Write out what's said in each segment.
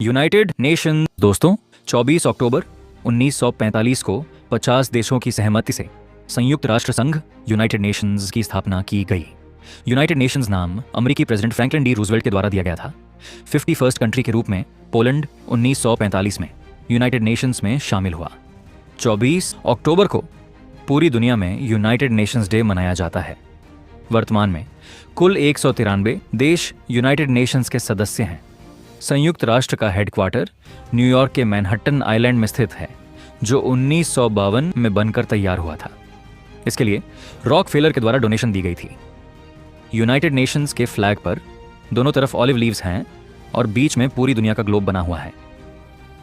United nation दोस्तों 24 अक्टूबर 1945 को 50 देशों की सहमति से संयुक्त राष्ट्र संघ यूनाइटेड नेशंस की स्थापना की गई। यूनाइटेड नेशंस नाम अमेरिकी प्रेसिडेंट फ्रैंकलिन डी रूजवेल्ट के द्वारा दिया गया था। 51st कंट्री के रूप में पोलैंड 1945 में यूनाइटेड नेशंस में शामिल हुआ। 24 अक्टूबर को पूरी दुनिया में यूनाइटेड नेशंस डे मनाया जाता है। वर्तमान में कुल 193 देश यूनाइटेड नेशंस के सदस्य हैं। संयुक्त राष्ट्र का हेडक्वार्टर न्यूयॉर्क के मैनहट्टन आइलैंड में स्थित है, जो 1952 में बनकर तैयार हुआ था। इसके लिए रॉकफेलर के द्वारा डोनेशन दी गई थी। यूनाइटेड नेशंस के फ्लैग पर दोनों तरफ ऑलिव लीव्स हैं और बीच में पूरी दुनिया का ग्लोब बना हुआ है।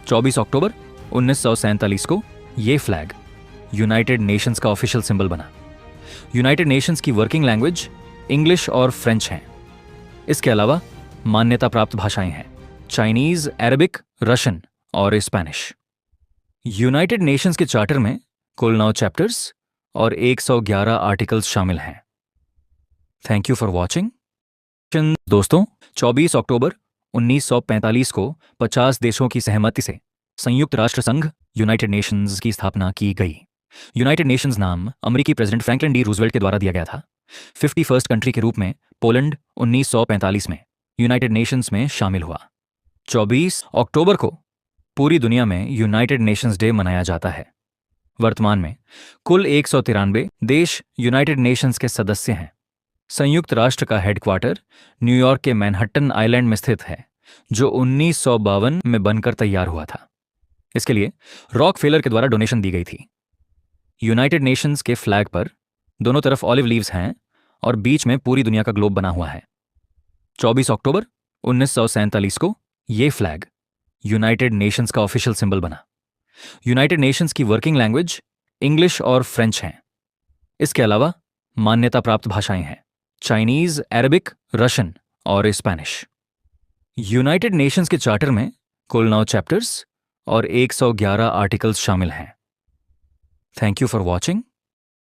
24 अक्टूबर 1947 को ये फ्लैग यूनाइटेड नेशंस का ऑफिशियल सिंबल बना। यूनाइटेड नेशंस की वर्किंग लैंग्वेज इंग्लिश और फ्रेंच हैं। इसके अलावा मान्यता प्राप्त भाषाएं हैं चाइनीज, अरबिक, रशियन और स्पेनिश। यूनाइटेड नेशंस के चार्टर में कुल 9 चैप्टर्स और 111 आर्टिकल्स शामिल हैं। Thank you for watching. दोस्तों 24 अक्टूबर 1945 को 50 देशों की सहमति से संयुक्त राष्ट्र संघ यूनाइटेड नेशंस की स्थापना की गई। यूनाइटेड नेशंस नाम अमेरिकी प्रेसिडेंट फ्रैंकलिन डी रूजवेल्ट के द्वारा दिया गया था। 51st कंट्री के रूप में पोलैंड 1945 में यूनाइटेड नेशंस में शामिल हुआ। 24 अक्टूबर को पूरी दुनिया में यूनाइटेड नेशंस डे मनाया जाता है। वर्तमान में कुल 193 देश यूनाइटेड नेशंस के सदस्य हैं। संयुक्त राष्ट्र का हेडक्वार्टर न्यूयॉर्क के मैनहट्टन आइलैंड में स्थित है, जो 1952 में बनकर तैयार हुआ था। इसके लिए रॉकफेलर के द्वारा डोनेशन दी गई थी। यूनाइटेड नेशंस के फ्लैग पर दोनों तरफ ऑलिव लीव्स हैं और बीच में पूरी दुनिया का ग्लोब बना हुआ है। 24 अक्टूबर 1947 को ये फ्लैग यूनाइटेड नेशंस का ऑफिशियल सिंबल बना। यूनाइटेड नेशंस की वर्किंग लैंग्वेज इंग्लिश और फ्रेंच हैं। इसके अलावा मान्यता प्राप्त भाषाएं हैं चाइनीज, अरबिक, रशियन और स्पेनिश। यूनाइटेड नेशंस के चार्टर में कुल 9 चैप्टर्स और 111 आर्टिकल्स शामिल हैं। Thank you for watching.